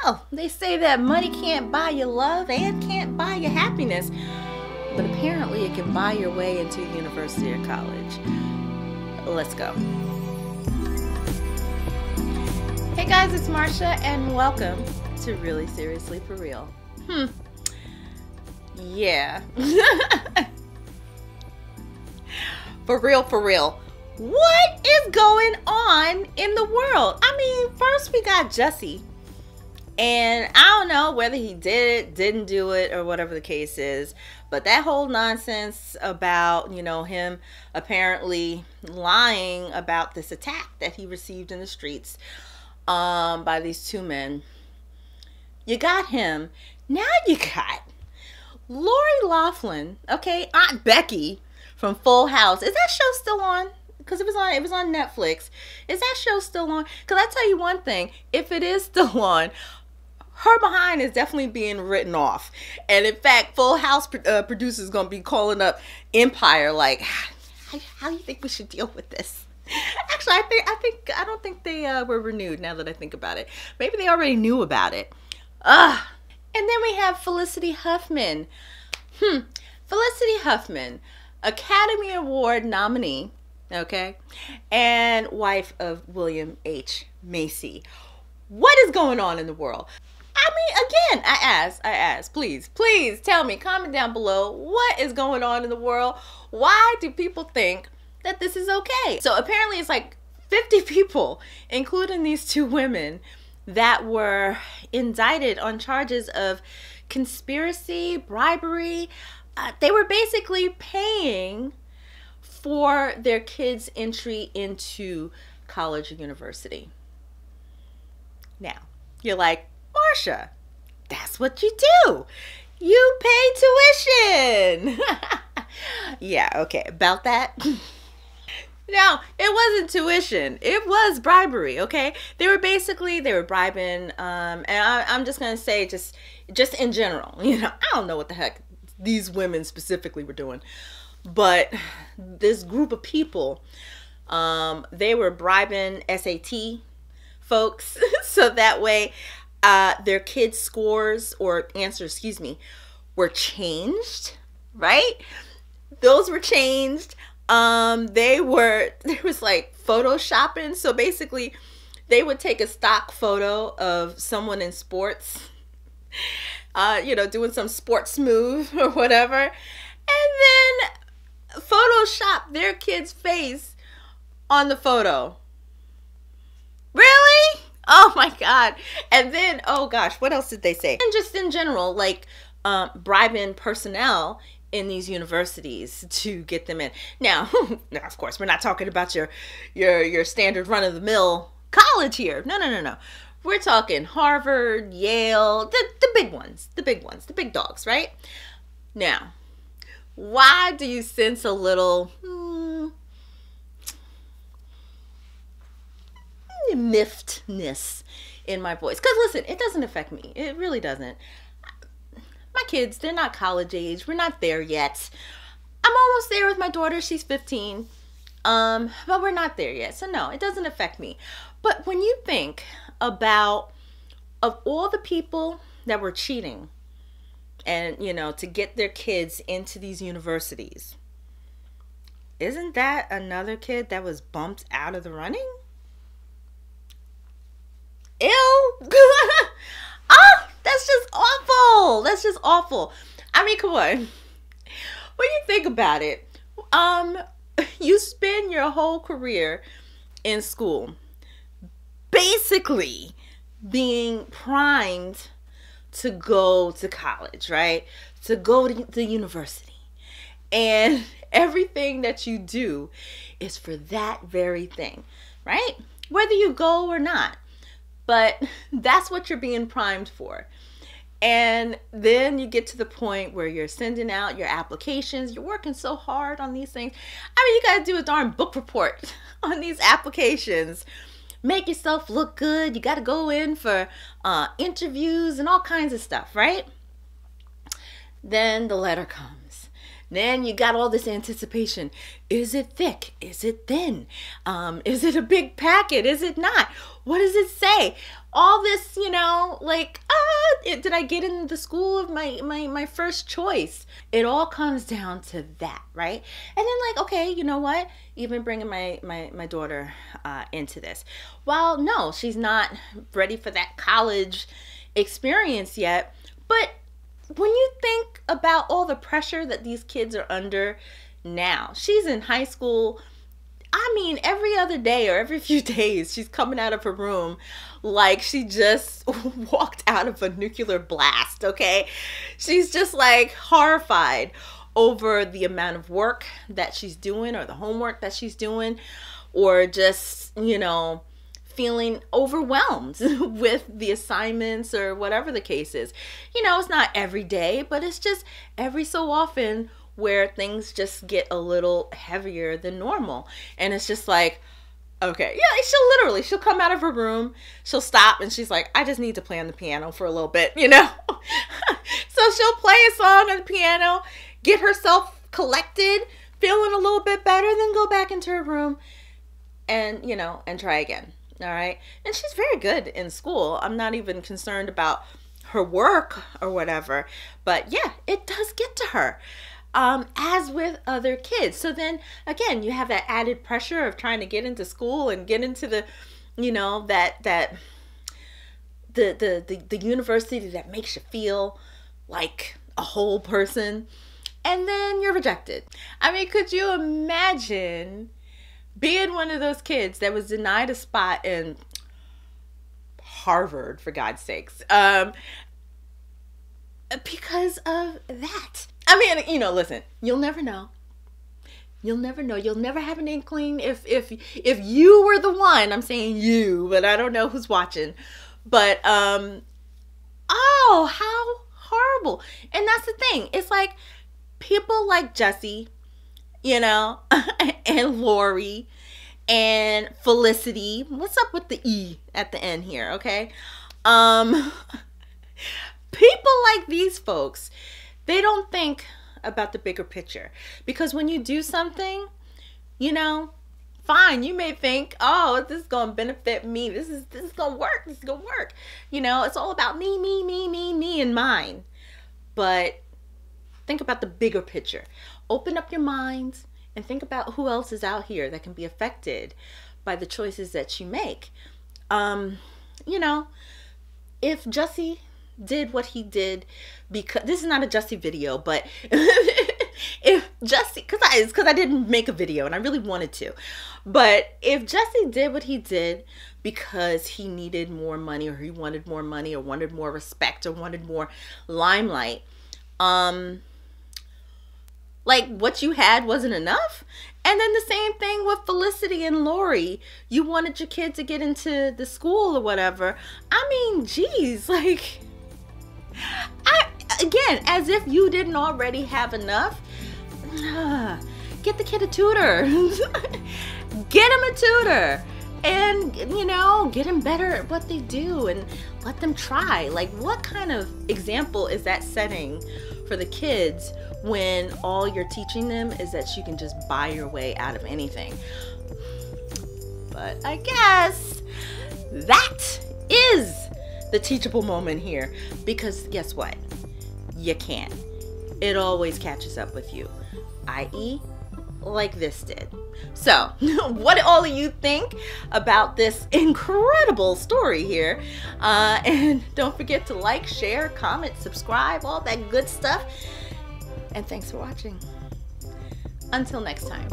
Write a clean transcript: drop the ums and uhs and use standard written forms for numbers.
Well, they say that money can't buy your love and can't buy your happiness, but apparently it can buy your way into university or college. Let's go. Hey guys, it's Marsha and welcome to Really Seriously For Real. Yeah. For real. What is going on in the world? I mean, first we got Jesse. And I don't know whether he did it, didn't do it, or whatever the case is. But that whole nonsense about, him apparently lying about this attack that he received in the streets by these two men. You got him. Now you got Loughlin, okay, Aunt Becky from Full House. Is that show still on? Because it was on Netflix. Is that show still on? Because I tell you one thing, if it is still on, her behind is definitely being written off. And in fact, Full House producers going to be calling up Empire like, how do you think we should deal with this? Actually, I don't think they were renewed now that I think about it. Maybe they already knew about it. And then we have Felicity Huffman. Felicity Huffman, Academy Award nominee, okay, and wife of William H. Macy. What is going on in the world? I mean, again, I ask, please tell me, comment down below, what is going on in the world? Why do people think that this is okay? So apparently it's like 50 people, including these two women, that were indicted on charges of conspiracy, bribery. They were basically paying for their kids' entry into college or university. Now, you're like, Marsha, that's what you do. You pay tuition. Yeah, okay, about that. No, it wasn't tuition. It was bribery, okay? They were bribing, and I'm just going to say just in general, I don't know what the heck these women specifically were doing. But this group of people, they were bribing SAT folks so that way their kids' scores or answers, were changed, right? Those were changed. There was like photoshopping. So basically they would take a stock photo of someone in sports, doing some sports move or whatever, and then Photoshop their kid's face on the photo. Really? Oh my God. And then, oh gosh, what else did they say? And just in general, like bribing personnel in these universities to get them in. Now, of course, we're not talking about your standard run-of-the-mill college here. No. We're talking Harvard, Yale, the big ones, the big dogs, right? Now, why do you sense a little miffedness in my voice? Because listen, it doesn't affect me. It really doesn't. My kids, they're not college age. We're not there yet. I'm almost there with my daughter. She's 15. But we're not there yet. So no, it doesn't affect me. But when you think about of all the people that were cheating and, to get their kids into these universities, isn't that another kid that was bumped out of the running? Ew. Oh, that's just awful. That's just awful. I mean, come on. When you think about it, you spend your whole career in school basically being primed to go to college, right? To go to the university. And everything that you do is for that very thing, right? Whether you go or not. But that's what you're being primed for. And then you get to the point where you're sending out your applications. You're working so hard on these things. I mean, you got to do a darn book report on these applications. Make yourself look good. You got to go in for interviews and all kinds of stuff, right? Then the letter comes. Then you got all this anticipation. Is it thick? Is it thin? Is it a big packet? Is it not? What does it say? all this, you know, like, did I get in the school of my first choice? It all comes down to that, right? And then like, okay, you know what? Even bringing my daughter into this. Well, no, she's not ready for that college experience yet. But when you think about all the pressure that these kids are under now, she's in high school. I mean, every other day or every few days, she's coming out of her room like she just walked out of a nuclear blast, okay? She's just like horrified over the amount of work that she's doing or the homework that she's doing, or just, you know, feeling overwhelmed with the assignments or whatever the case is. You know, it's not every day, but it's just every so often where things just get a little heavier than normal. And it's just like, okay, yeah, she'll come out of her room, she'll stop, and she's like, I just need to play on the piano for a little bit, you know? So she'll play a song on the piano, get herself collected, feeling a little bit better, then go back into her room and, you know, and try again. All right. And she's very good in school. I'm not even concerned about her work or whatever, but yeah, it does get to her. As with other kids. So then again, you have that added pressure of trying to get into school and get into the, you know, the university that makes you feel like a whole person, and then you're rejected. I mean, could you imagine being one of those kids that was denied a spot in Harvard, for God's sakes, because of that? I mean, you know, listen, you'll never know. You'll never know. You'll never have an inkling if you were the one. I'm saying you, but I don't know who's watching. But oh, how horrible. And that's the thing. It's like people like Jessie, you know, and Lori and Felicity. What's up with the E at the end here, okay? People like these folks, they don't think about the bigger picture. Because when you do something, you know, fine, you may think, oh, this is going to benefit me. This is going to work. This is going to work. You know, it's all about me, and mine. But think about the bigger picture. Open up your minds and think about who else is out here that can be affected by the choices that you make. You know, if Jessie did what he did, because this is not a Jessie video, but if Jessie, because I didn't make a video and I really wanted to, but if Jessie did what he did because he needed more money, or he wanted more money, or wanted more respect, or wanted more limelight, like what you had wasn't enough. And then the same thing with Felicity and Lori. You wanted your kid to get into the school or whatever. I mean, geez, like, again, as if you didn't already have enough. Get the kid a tutor. Get him a tutor. And, you know, get him better at what they do and let them try. Like, what kind of example is that setting for the kids when all you're teaching them is that you can just buy your way out of anything? But I guess that is the teachable moment here, because guess what? You can't. It always catches up with you, i.e. like this did. So, what do all of you think about this incredible story here? And don't forget to like, share, comment, subscribe, all that good stuff. And thanks for watching. Until next time.